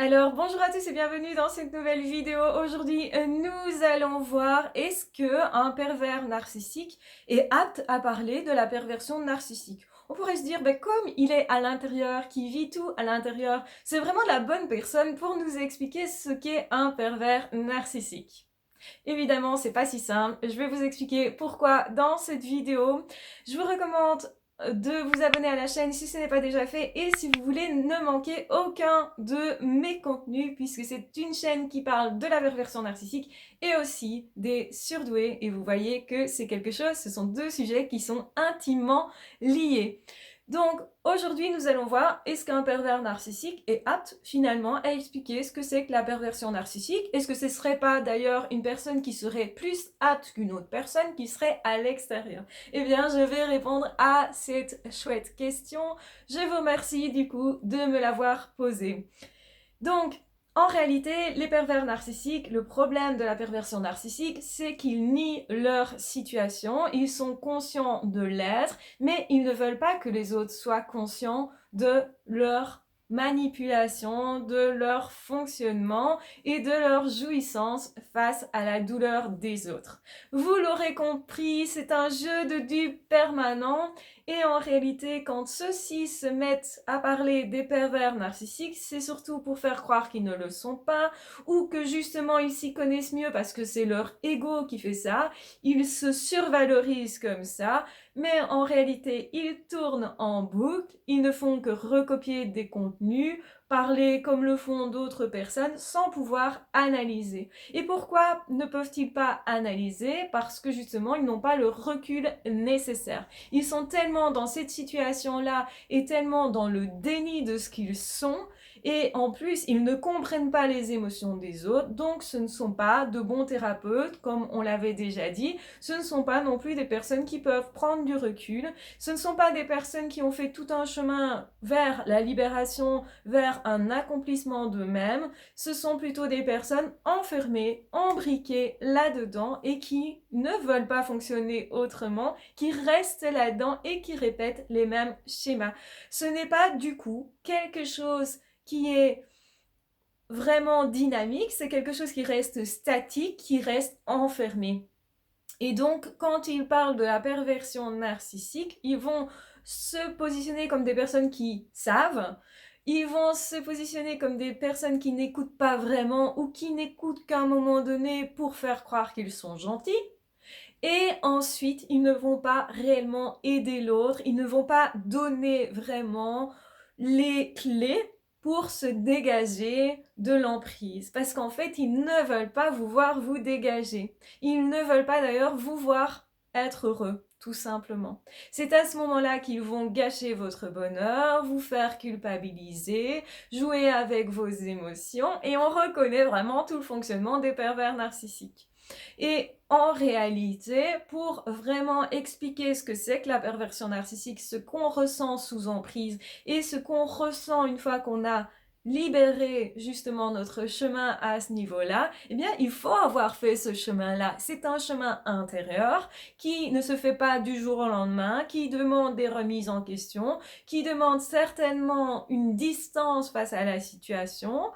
Alors bonjour à tous et bienvenue dans cette nouvelle vidéo. Aujourd'hui, nous allons voir est-ce que un pervers narcissique est apte à parler de la perversion narcissique. On pourrait se dire, comme il est à l'intérieur, qui vit tout à l'intérieur, c'est vraiment la bonne personne pour nous expliquer ce qu'est un pervers narcissique. Évidemment, c'est pas si simple. Je vais vous expliquer pourquoi dans cette vidéo. Je vous recommande de vous abonner à la chaîne si ce n'est pas déjà fait et si vous voulez ne manquer aucun de mes contenus puisque c'est une chaîne qui parle de la perversion narcissique et aussi des surdoués et vous voyez que c'est quelque chose, ce sont deux sujets qui sont intimement liés. Donc aujourd'hui nous allons voir est-ce qu'un pervers narcissique est apte finalement à expliquer ce que c'est que la perversion narcissique. Est-ce que ce serait pas d'ailleurs une personne qui serait plus apte qu'une autre personne qui serait à l'extérieur? Eh bien je vais répondre à cette chouette question. Je vous remercie du coup de me l'avoir posée. Donc en réalité, les pervers narcissiques, le problème de la perversion narcissique, c'est qu'ils nient leur situation, ils sont conscients de l'être, mais ils ne veulent pas que les autres soient conscients de leur manipulation, de leur fonctionnement et de leur jouissance face à la douleur des autres. Vous l'aurez compris, c'est un jeu de dupes permanent et en réalité, quand ceux-ci se mettent à parler des pervers narcissiques, c'est surtout pour faire croire qu'ils ne le sont pas, ou que justement ils s'y connaissent mieux parce que c'est leur ego qui fait ça. Ils se survalorisent comme ça, mais en réalité, ils tournent en boucle, ils ne font que recopier des contenus, parler comme le font d'autres personnes sans pouvoir analyser. Et pourquoi ne peuvent-ils pas analyser? Parce que justement, ils n'ont pas le recul nécessaire. Ils sont tellement dans cette situation-là et tellement dans le déni de ce qu'ils sont et en plus, ils ne comprennent pas les émotions des autres, donc ce ne sont pas de bons thérapeutes, comme on l'avait déjà dit. Ce ne sont pas non plus des personnes qui peuvent prendre du recul. Ce ne sont pas des personnes qui ont fait tout un chemin vers la libération, vers un accomplissement d'eux-mêmes. Ce sont plutôt des personnes enfermées, embriquées là-dedans et qui ne veulent pas fonctionner autrement, qui restent là-dedans et qui répètent les mêmes schémas. Ce n'est pas du coup quelque chose qui est vraiment dynamique, c'est quelque chose qui reste statique, qui reste enfermé. Et donc, quand ils parlent de la perversion narcissique, ils vont se positionner comme des personnes qui savent, ils vont se positionner comme des personnes qui n'écoutent pas vraiment ou qui n'écoutent qu'à un moment donné pour faire croire qu'ils sont gentils. Et ensuite, ils ne vont pas réellement aider l'autre, ils ne vont pas donner vraiment les clés pour se dégager de l'emprise. Parce qu'en fait, ils ne veulent pas vous voir vous dégager. Ils ne veulent pas d'ailleurs vous voir être heureux, tout simplement. C'est à ce moment-là qu'ils vont gâcher votre bonheur, vous faire culpabiliser, jouer avec vos émotions, et on reconnaît vraiment tout le fonctionnement des pervers narcissiques. Et en réalité, pour vraiment expliquer ce que c'est que la perversion narcissique, ce qu'on ressent sous emprise et ce qu'on ressent une fois qu'on a libéré justement notre chemin à ce niveau-là, eh bien, il faut avoir fait ce chemin-là. C'est un chemin intérieur qui ne se fait pas du jour au lendemain, qui demande des remises en question, qui demande certainement une distance face à la situation,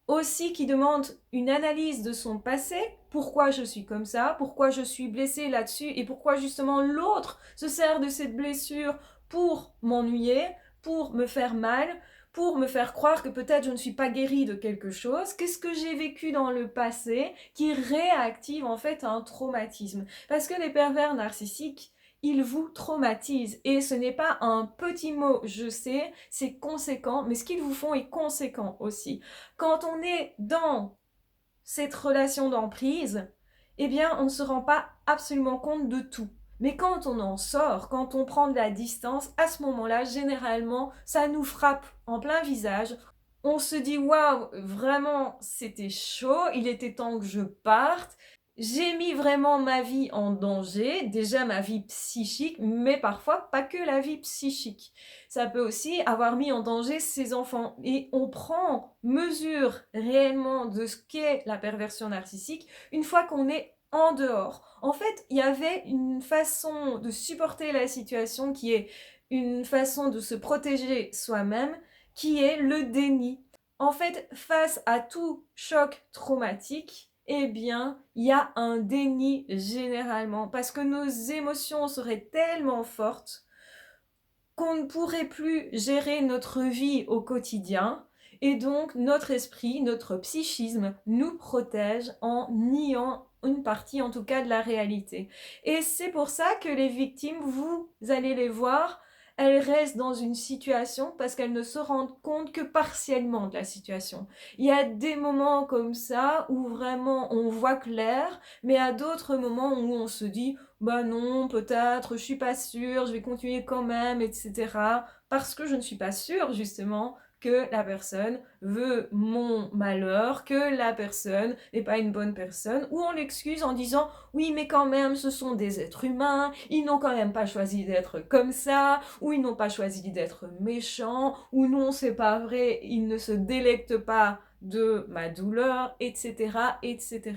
aussi qui demande une analyse de son passé, pourquoi je suis comme ça, pourquoi je suis blessée là-dessus et pourquoi justement l'autre se sert de cette blessure pour m'ennuyer, pour me faire mal, pour me faire croire que peut-être je ne suis pas guérie de quelque chose. Qu'est-ce que j'ai vécu dans le passé qui réactive en fait un traumatisme? Parce que les pervers narcissiques, ils vous traumatisent. Et ce n'est pas un petit mot, je sais, c'est conséquent, mais ce qu'ils vous font est conséquent aussi. Quand on est dans cette relation d'emprise, eh bien, on ne se rend pas absolument compte de tout. Mais quand on en sort, quand on prend de la distance, à ce moment-là, généralement, ça nous frappe en plein visage. On se dit, waouh, vraiment, c'était chaud, il était temps que je parte. J'ai mis vraiment ma vie en danger, déjà ma vie psychique, mais parfois pas que la vie psychique. Ça peut aussi avoir mis en danger ses enfants. Et on prend mesure réellement de ce qu'est la perversion narcissique une fois qu'on est en dehors. En fait, il y avait une façon de supporter la situation qui est une façon de se protéger soi-même, qui est le déni. En fait, face à tout choc traumatique, eh bien, il y a un déni généralement parce que nos émotions seraient tellement fortes qu'on ne pourrait plus gérer notre vie au quotidien et donc notre esprit, notre psychisme nous protège en niant une partie en tout cas de la réalité. Et c'est pour ça que les victimes, vous allez les voir, elles restent dans une situation parce qu'elles ne se rendent compte que partiellement de la situation. Il y a des moments comme ça où vraiment on voit clair, mais à d'autres moments où on se dit bah non, peut-être, je suis pas sûre, je vais continuer quand même, etc. Parce que je ne suis pas sûre, justement, que la personne veut mon malheur, que la personne n'est pas une bonne personne, ou on l'excuse en disant oui, mais quand même, ce sont des êtres humains, ils n'ont quand même pas choisi d'être comme ça, ou ils n'ont pas choisi d'être méchants, ou non, c'est pas vrai, ils ne se délectent pas de ma douleur, etc., etc.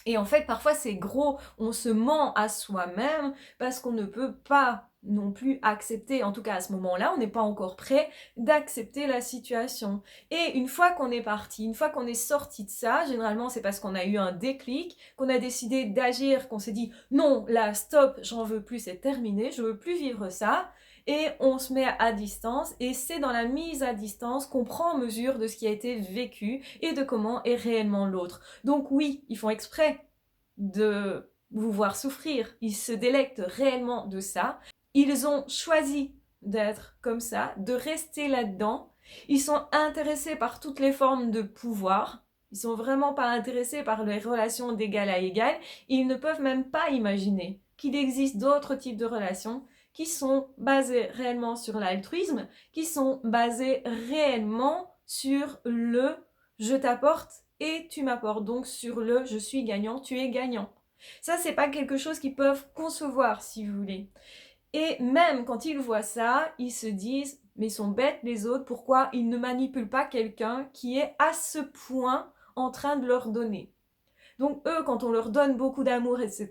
Et en fait, parfois c'est gros, on se ment à soi-même parce qu'on ne peut pas non plus accepter, en tout cas à ce moment-là, on n'est pas encore prêt d'accepter la situation. Et une fois qu'on est parti, une fois qu'on est sorti de ça, généralement c'est parce qu'on a eu un déclic, qu'on a décidé d'agir, qu'on s'est dit non, là, stop, j'en veux plus, c'est terminé, je veux plus vivre ça. Et on se met à distance et c'est dans la mise à distance qu'on prend mesure de ce qui a été vécu et de comment est réellement l'autre. Donc oui, ils font exprès de vous voir souffrir, ils se délectent réellement de ça, ils ont choisi d'être comme ça, de rester là-dedans, ils sont intéressés par toutes les formes de pouvoir, ils sont vraiment pas intéressés par les relations d'égal à égal, ils ne peuvent même pas imaginer qu'il existe d'autres types de relations qui sont basées réellement sur l'altruisme, qui sont basées réellement sur le je t'apporte et tu m'apportes, donc sur le je suis gagnant, tu es gagnant. Ça, c'est pas quelque chose qu'ils peuvent concevoir, si vous voulez. Et même quand ils voient ça, ils se disent mais ils sont bêtes les autres, pourquoi ils ne manipulent pas quelqu'un qui est à ce point en train de leur donner. Donc eux, quand on leur donne beaucoup d'amour, etc.,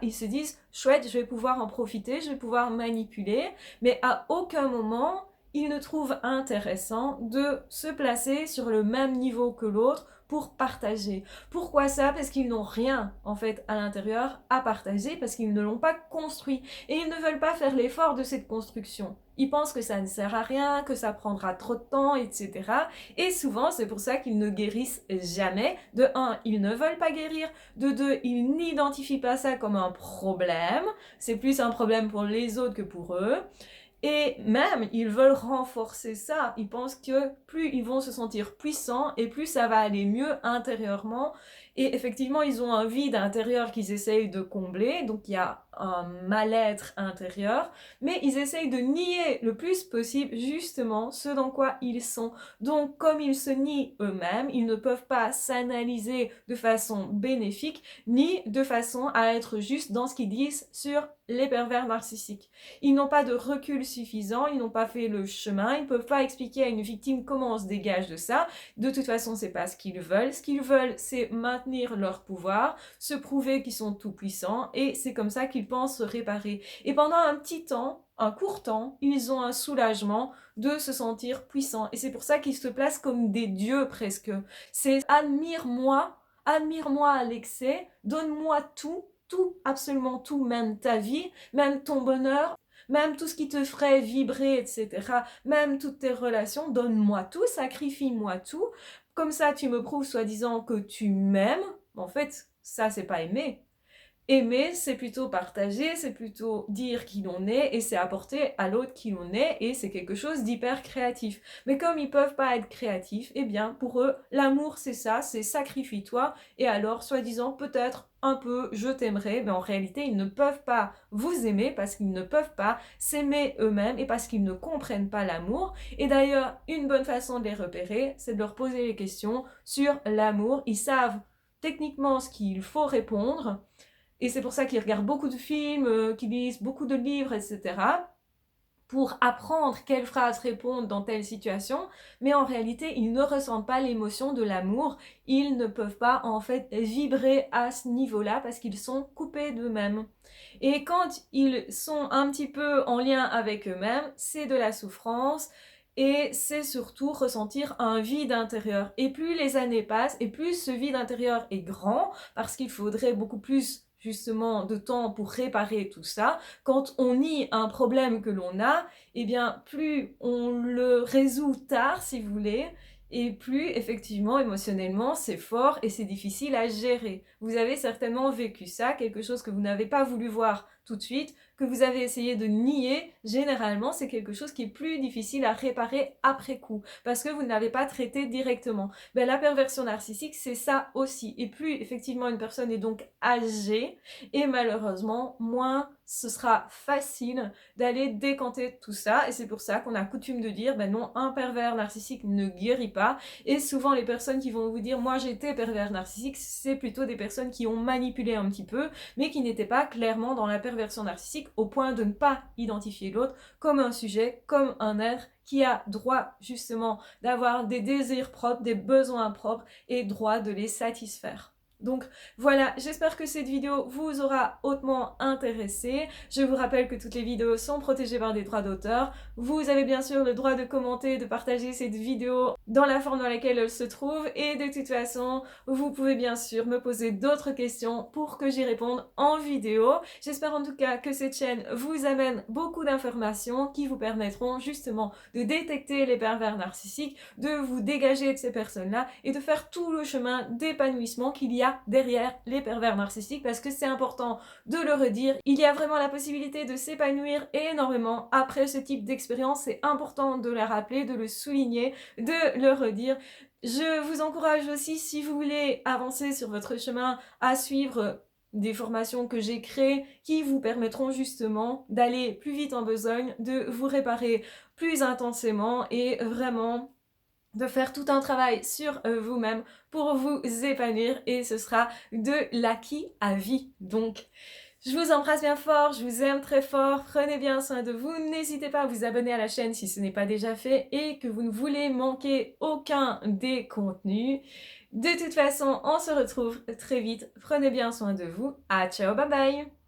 ils se disent chouette, je vais pouvoir en profiter, je vais pouvoir manipuler, mais à aucun moment ils ne trouvent intéressant de se placer sur le même niveau que l'autre pour partager. Pourquoi ça? Parce qu'ils n'ont rien en fait à l'intérieur à partager, parce qu'ils ne l'ont pas construit et ils ne veulent pas faire l'effort de cette construction. Ils pensent que ça ne sert à rien, que ça prendra trop de temps, etc. Et souvent, c'est pour ça qu'ils ne guérissent jamais. De un, ils ne veulent pas guérir. De deux, ils n'identifient pas ça comme un problème. C'est plus un problème pour les autres que pour eux. Et même, ils veulent renforcer ça. Ils pensent que plus ils vont se sentir puissants et plus ça va aller mieux intérieurement. Et effectivement, ils ont un vide intérieur qu'ils essayent de combler. Donc, il y a un mal-être intérieur. Mais ils essayent de nier le plus possible justement ce dans quoi ils sont. Donc, comme ils se nient eux-mêmes, ils ne peuvent pas s'analyser de façon bénéfique ni de façon à être juste dans ce qu'ils disent sur les pervers narcissiques. Ils n'ont pas de recul suffisant, ils n'ont pas fait le chemin, ils ne peuvent pas expliquer à une victime comment on se dégage de ça. De toute façon, c'est pas ce qu'ils veulent. Ce qu'ils veulent, c'est maintenir leur pouvoir, se prouver qu'ils sont tout puissants, et c'est comme ça qu'ils pensent se réparer. Et pendant un petit temps, un court temps, ils ont un soulagement de se sentir puissants. Et c'est pour ça qu'ils se placent comme des dieux presque. C'est admire-moi à l'excès, donne-moi tout, tout, absolument tout, même ta vie, même ton bonheur, même tout ce qui te ferait vibrer, etc., même toutes tes relations, donne-moi tout, sacrifie-moi tout, comme ça tu me prouves soi-disant que tu m'aimes. En fait, ça c'est pas aimer. Aimer, c'est plutôt partager, c'est plutôt dire qui l'on est et c'est apporter à l'autre qui l'on est et c'est quelque chose d'hyper créatif. Mais comme ils peuvent pas être créatifs, eh bien pour eux, l'amour c'est ça, c'est sacrifie-toi et alors soi-disant peut-être un peu je t'aimerai, mais en réalité ils ne peuvent pas vous aimer parce qu'ils ne peuvent pas s'aimer eux-mêmes et parce qu'ils ne comprennent pas l'amour. Et d'ailleurs, une bonne façon de les repérer, c'est de leur poser les questions sur l'amour. Ils savent techniquement ce qu'il faut répondre. Et c'est pour ça qu'ils regardent beaucoup de films, qu'ils lisent beaucoup de livres, etc. pour apprendre quelles phrases répondre dans telle situation, mais en réalité, ils ne ressentent pas l'émotion de l'amour. Ils ne peuvent pas, en fait, vibrer à ce niveau-là parce qu'ils sont coupés d'eux-mêmes. Et quand ils sont un petit peu en lien avec eux-mêmes, c'est de la souffrance. et c'est surtout ressentir un vide intérieur. Et plus les années passent, et plus ce vide intérieur est grand, parce qu'il faudrait beaucoup plus justement de temps pour réparer tout ça. Quand on nie un problème que l'on a, eh bien plus on le résout tard, si vous voulez, et plus effectivement émotionnellement c'est fort et c'est difficile à gérer. Vous avez certainement vécu ça, quelque chose que vous n'avez pas voulu voir tout de suite, que vous avez essayé de nier. Généralement c'est quelque chose qui est plus difficile à réparer après coup, parce que vous ne l'avez pas traité directement. Ben, la perversion narcissique c'est ça aussi, et plus effectivement une personne est donc âgée, et malheureusement moins ce sera facile d'aller décanter tout ça, et c'est pour ça qu'on a coutume de dire, ben non, un pervers narcissique ne guérit pas, et souvent les personnes qui vont vous dire, moi j'étais pervers narcissique, c'est plutôt des personnes qui ont manipulé un petit peu, mais qui n'étaient pas clairement dans la perversion narcissique, au point de ne pas identifier l'autre comme un sujet, comme un être qui a droit justement d'avoir des désirs propres, des besoins propres, et droit de les satisfaire. Donc voilà, j'espère que cette vidéo vous aura hautement intéressé. Je vous rappelle que toutes les vidéos sont protégées par des droits d'auteur. Vous avez bien sûr le droit de commenter, de partager cette vidéo dans la forme dans laquelle elle se trouve, et de toute façon, vous pouvez bien sûr me poser d'autres questions pour que j'y réponde en vidéo. J'espère en tout cas que cette chaîne vous amène beaucoup d'informations qui vous permettront justement de détecter les pervers narcissiques, de vous dégager de ces personnes-là et de faire tout le chemin d'épanouissement qu'il y a derrière les pervers narcissiques, parce que c'est important de le redire. Il y a vraiment la possibilité de s'épanouir énormément après ce type d'expérience. C'est important de le rappeler, de le souligner, de le redire. Je vous encourage aussi, si vous voulez avancer sur votre chemin, à suivre des formations que j'ai créées qui vous permettront justement d'aller plus vite en besogne, de vous réparer plus intensément et vraiment de faire tout un travail sur vous-même pour vous épanouir, et ce sera de l'acquis à vie. Donc, je vous embrasse bien fort, je vous aime très fort, prenez bien soin de vous, n'hésitez pas à vous abonner à la chaîne si ce n'est pas déjà fait et que vous ne voulez manquer aucun des contenus. De toute façon, on se retrouve très vite, prenez bien soin de vous, ciao, bye bye!